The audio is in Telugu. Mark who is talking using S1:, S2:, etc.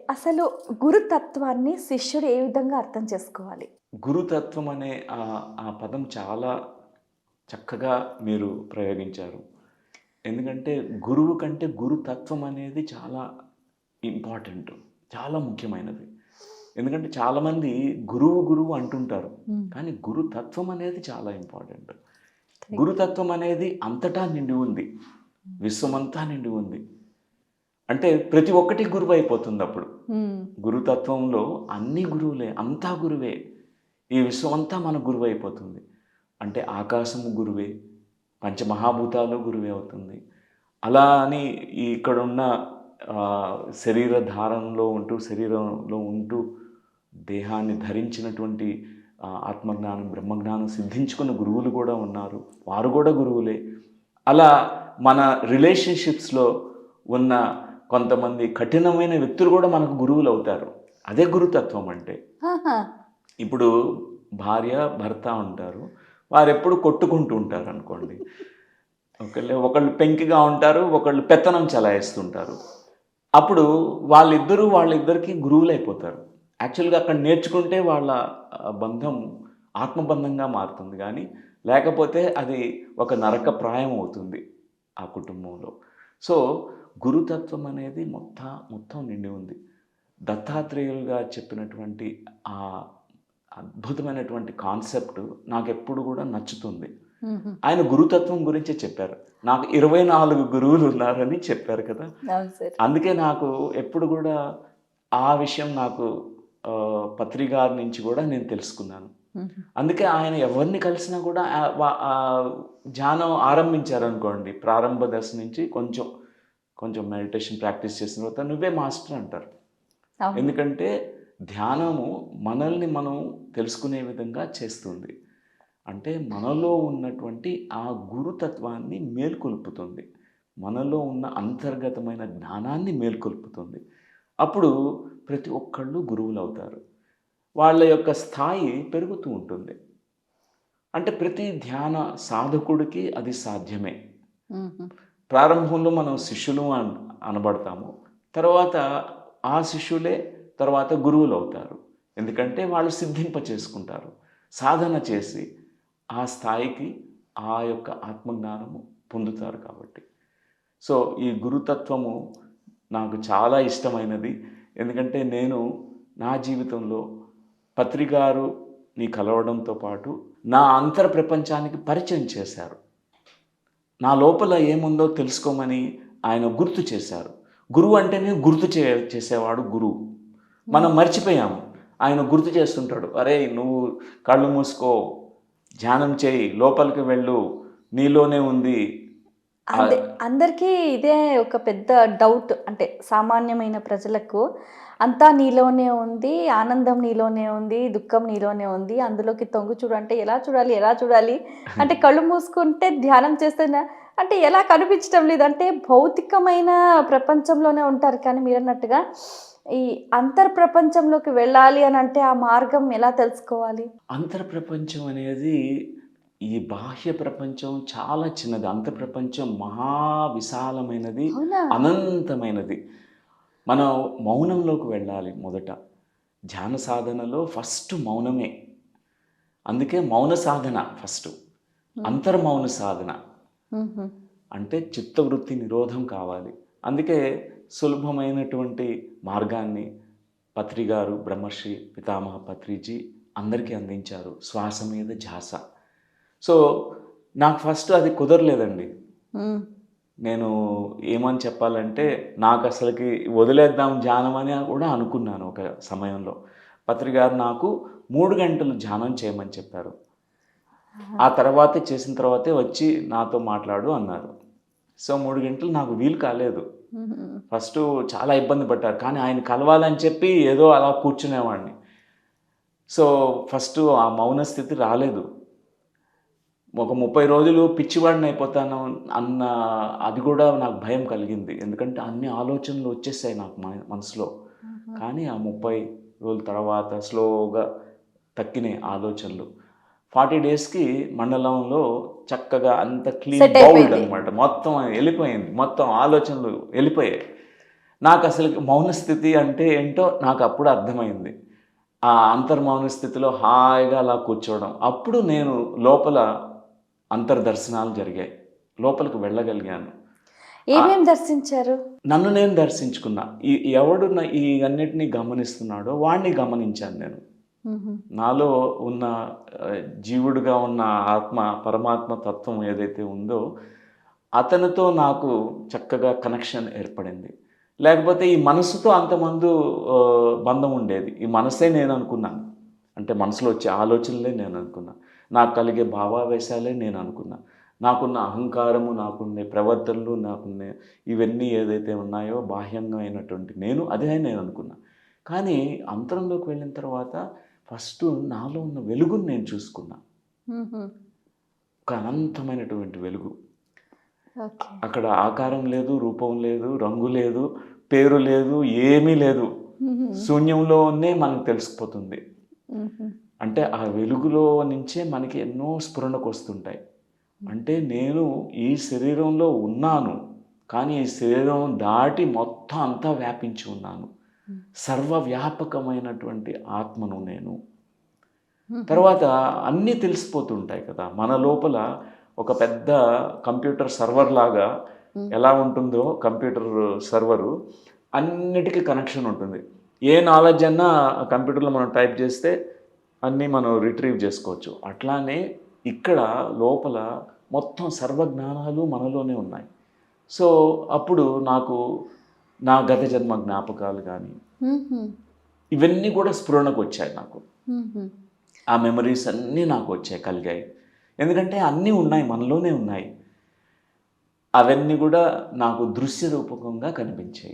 S1: అసలు గురుతత్వాన్ని శిష్యుడు ఏ విధంగా అర్థం చేసుకోవాలి?
S2: గురుతత్వం అనే ఆ పదం చాలా చక్కగా మీరు ప్రయోగించారు. ఎందుకంటే గురువు కంటే గురుతత్వం అనేది చాలా ఇంపార్టెంట్. చాలా ముఖ్యమైనది. ఎందుకంటే చాలామంది గురువు, గురువు అంటుంటారు.
S1: హ్మ్.
S2: కానీ గురుతత్వం అనేది చాలా ఇంపార్టెంట్.
S1: కరెక్ట్.
S2: గురుతత్వం అనేది అంతటా నిండి ఉంది. విశ్వమంతా నిండి ఉంది. అంటే ప్రతి ఒక్కటి గురువైపోతుందప్పుడు.
S1: హ్మ్.
S2: గురుతత్వంలో అన్ని గురువులే, అంతా గురువే. ఈ విశ్వమంతా మన గురువైపోతుంది. అంటే ఆకాశము గురువే, పంచమహాభూతాలు గురువే అవుతుంది. అలా అని ఇక్కడున్న శరీర ధారణలో ఉంటూ, శరీరంలో ఉంటూ దేహాన్ని ధరించినటువంటి ఆత్మజ్ఞానం, బ్రహ్మజ్ఞానం సిద్ధించుకున్న గురువులు కూడా ఉన్నారు. వారు కూడా గురువులే. అలా మన రిలేషన్‌షిప్స్‌లో ఉన్న కొంతమంది కఠినమైన వ్యక్తులు కూడా మనకు గురువులు అవుతారు. అదే గురుతత్వం అంటే.
S1: ఆహా!
S2: ఇప్పుడు భార్య, భర్త ఉంటారు. వారెప్పుడు కొట్టుకుంటూ ఉంటారనుకోండి. ఒకళ్ళు పెంకిగా ఉంటారు. ఒకళ్ళు పెత్తనం చెలాయిస్తుంటారు. అప్పుడు వాళ్ళిద్దరికీ గురువులైపోతారు. యాక్చువల్‌గా అక్కడ నేర్చుకుంటే వాళ్ళ బంధం ఆత్మబంధంగా మారుతుంది గానీ, లేకపోతే అది ఒక నరకప్రాయం అవుతుంది ఆ కుటుంబంలో. సో, గురుతత్వం అనేది మొత్తం నిండి ఉంది. దత్తాత్రేయులుగా చెప్పినటువంటి ఆ అద్భుతమైనటువంటి కాన్సెప్ట్ నాకెప్పుడు కూడా నచ్చుతుంది.
S1: హుహు.
S2: ఆయన గురుతత్వం గురించే చెప్పారు. నాకు 24 గురువులు ఉన్నారని చెప్పారు కదా!
S1: అవును సార్.
S2: అందుకే నాకు ఎప్పుడు గూడా ఆ విషయం నాకు పత్రి గారి నుంచి గూడా నేను తెలుసుకున్నాను.
S1: హుహు.
S2: అందుకే ఆయన ఎవరిని కలిసినా గూడా ధ్యానం ఆరంభించారనుకోండి, ప్రారంభ దశ నుంచి కొంచెం మెడిటేషన్ ప్రాక్టీస్ చేసిన తర్వాత నువ్వే మాస్టర్ అంటారు.
S1: అవును.
S2: ఎందుకంటే ధ్యానము మనల్ని మనం తెలుసుకునే విధంగా చేస్తుంది. అంటే మనలో ఉన్నటువంటి ఆ గురుతత్వాన్ని మేల్కొల్పుతుంది. మనలో ఉన్న అంతర్గతమైన జ్ఞానాన్ని మేల్కొల్పుతుంది. అప్పుడు ప్రతి ఒక్కళ్ళు గురువులవుతారు. వాళ్ళ యొక్క స్థాయి పెరుగుతూ ఉంటుంది. అంటే ప్రతి ధ్యాన సాధకుడికి అది సాధ్యమే.
S1: హుహు.
S2: ప్రారంభంలో మనం శిష్యులు అనబడతాము. తర్వాత ఆ శిష్యులే తర్వాత గురువులవుతారు. ఎందుకంటే వాళ్ళు సిద్ధింపచేసుకుంటారు. సాధన చేసి ఆ స్థాయికి ఆ యొక్క ఆత్మజ్ఞానము పొందుతారు కాబట్టి. సో, ఈ గురుతత్వము నాకు చాలా ఇష్టమైనది. ఎందుకంటే నేను నా జీవితంలో పత్రి గారుని కలవడంతో పాటు నా అంతర ప్రపంచానికి పరిచయం చేశారు. నా లోపల ఏముందో తెలుసుకోమని ఆయన గుర్తు చేశారు. గురువు అంటేనే గుర్తు చేసేవాడు గురువు. మనం మర్చిపోయాము. ఆయన గుర్తు చేస్తుంటాడు. "అరేయ్! నువ్వు కళ్ళు మూసుకో, ధ్యానం చెయ్యి, లోపలికి వెళ్ళు, నీలోనే ఉంది."
S1: అదే
S2: ఆహ్,
S1: అందరికీ ఇదే ఒక పెద్ద డౌట్. అంటే సామాన్యమైన ప్రజలకు అంతా నీలోనే ఉంది, ఆనందం నీలోనే ఉంది, దుఃఖం నీలోనే ఉంది. అందులోకి తొంగి చూడు అంటే ఎలా చూడాలి? ఎలా చూడాలి? అంటే కళ్ళు మూసుకుంటే ధ్యానం చేస్తేన అంటే ఎలా కనిపించటం లేదు. అంటే భౌతికమైన ప్రపంచంలోనే ఉంటారు. కానీ మీరన్నట్టుగా ఈ అంతర్ ప్రపంచంలోకి వెళ్ళాలి అనంటే ఆ మార్గం ఎలా తెలుసుకోవాలి?
S2: అంతర ప్రపంచం అనేది ఈ బాహ్య ప్రపంచం చాలా చిన్నది. అంతర్ ప్రపంచం మహా విశాలమైనది,
S1: అవునా?
S2: అనంతమైనది. మనం మౌనంలోకి వెళ్ళాలి మొదట. ధ్యాన సాధనలో ఫస్ట్ మౌనమే. అందుకే మౌన సాధన ఫస్టు. అంతర్మౌన సాధన.
S1: హుహు.
S2: అంటే చిత్తవృత్తి నిరోధం కావాలి. అందుకే సులభమైనటువంటి మార్గాన్ని పత్రి గారు, బ్రహ్మర్షి పితామహ పత్రిజీ అందరికీ అందించారు. శ్వాస మీద ధ్యాస. సో, నాకు ఫస్ట్ అది కుదరలేదండి.
S1: హ్మ్.
S2: నేను ఏమని చెప్పాలంటే, నాకసలకి వదిలేద్దాం ధ్యానం అని కూడా అనుకున్నాను ఒక సమయంలో. పత్రి గారు నాకు 3 గంటలు ధ్యానం చేయమని చెప్పారు.
S1: ఆహా!
S2: ఆ తర్వాతే చేసిన తర్వాతే వచ్చి నాతో మాట్లాడు అన్నారు. సో, 3 గంటలు నాకు వీలు కాలేదు.
S1: హుహు.
S2: ఫస్టు చాలా ఇబ్బంది పడ్డారు. కానీ ఆయన కలవాలని చెప్పి ఏదో అలా కూర్చునేవాడిని. సో, ఫస్టు ఆ మౌన స్థితి రాలేదు. ఒక 30 రోజులు పిచ్చివాడినయిపోతాను అన్న అది గూడా నాకు భయం కలిగింది. ఎందుకంటే అన్ని ఆలోచనలు వచ్చేసాయి నాకు మనసులో.
S1: ఆహా!
S2: కానీ ఆ 30 రోజుల తర్వాత స్లోగా తక్కినాయి ఆలోచనలు. 40 డేస్‌కి మండలంలో చక్కగా అంత క్లీన్
S1: సెట్
S2: బౌల్డ్
S1: అయిపోయింది.
S2: అనమాట. మొత్తం ఎళ్ళిపోయింది. మొత్తం ఆలోచనలు ఎళ్ళిపోయాయి. నాకు అసలు మౌన స్థితి అంటే ఏంటో నాకు అప్పుడు అర్థమైంది. ఆ అంతర్మౌన స్థితిలో హాయిగా అలా కూర్చోవడం. అప్పుడు నేను లోపల అంతర్దర్శనాలు జరిగాయి. లోపలికి వెళ్ళగలిగాను.
S1: ఏమేం దర్శించారు?
S2: నన్ను నేను దర్శించుకున్నా. ఎవడు ఈ అన్నిటిని గమనిస్తున్నాడో వాడిని గమనించాను నేను.
S1: హుహు.
S2: నాలో ఉన్న జీవుడుగా ఉన్న ఆత్మ, పరమాత్మ తత్వం ఏదైతే ఉందో, అతనితో నాకు చక్కగా కనెక్షన్ ఏర్పడింది. లేకపోతే ఈ మనసుతో అంతమందు బంధం ఉండేది. ఈ మనసే నేను అనుకున్నాను. అంటే మనసులో వచ్చే ఆలోచనలే నేను అనుకున్నా. నాకు కలిగే భావావేశాలే నేను అనుకున్నా. నాకున్న అహంకారము, నాకున్న ప్రవర్తనలు, నాకున్న ఇవన్నీ ఏదైతే ఉన్నాయో బాహ్యంగా అయినటువంటి నేను, అదే నేను అనుకున్నా. కానీ అంతరంలోకి వెళ్ళిన తర్వాత ఫస్ట్ నాలో ఉన్న వెలుగుని నేను చూసుకున్నా.
S1: హుహు.
S2: ఒక అనంతమైనటువంటి వెలుగు.
S1: ఓకే.
S2: అక్కడ ఆకారం లేదు, రూపం లేదు, రంగు లేదు, పేరు లేదు, ఏమీ లేదు.
S1: హుహు.
S2: శూన్యంలోనే మనకు తెలిసిపోతుంది.
S1: హుహు.
S2: అంటే ఆ వెలుగులో నుంచే మనకి ఎన్నో స్ఫురణకు వస్తుంటాయి. అంటే నేను ఈ శరీరంలో ఉన్నాను, కానీ ఈ శరీరం దాటి మొత్తం అంతా వ్యాపించి ఉన్నాను. సర్వవ్యాపకమైనటువంటి ఆత్మను నేను. తర్వాత అన్నీ తెలిసిపోతుంటాయి కదా! మన లోపల ఒక పెద్ద కంప్యూటర్ సర్వర్ లాగా ఎలా ఉంటుందో కంప్యూటర్ సర్వరు అన్నిటికీ కనెక్షన్ ఉంటుంది. ఏ నాలెడ్జ్ అన్నా కంప్యూటర్లో మనం టైప్ చేస్తే అన్నీ మనం రిట్రీవ్ చేసుకోవచ్చు. అట్లానే ఇక్కడ లోపల మొత్తం సర్వజ్ఞానాలు మనలోనే ఉన్నాయి. సో అప్పుడు నాకు నా గత జన్మ జ్ఞాపకాలు కానీ
S1: హుహు.
S2: ఇవన్నీ కూడా స్ఫురణకు వచ్చాయి నాకు.
S1: హుహు.
S2: ఆ మెమరీస్ అన్నీ నాకు వచ్చాయి, కలిగాయి. ఎందుకంటే అన్నీ ఉన్నాయి, మనలోనే ఉన్నాయి. అవన్నీ కూడా నాకు దృశ్య రూపకంగా కనిపించాయి.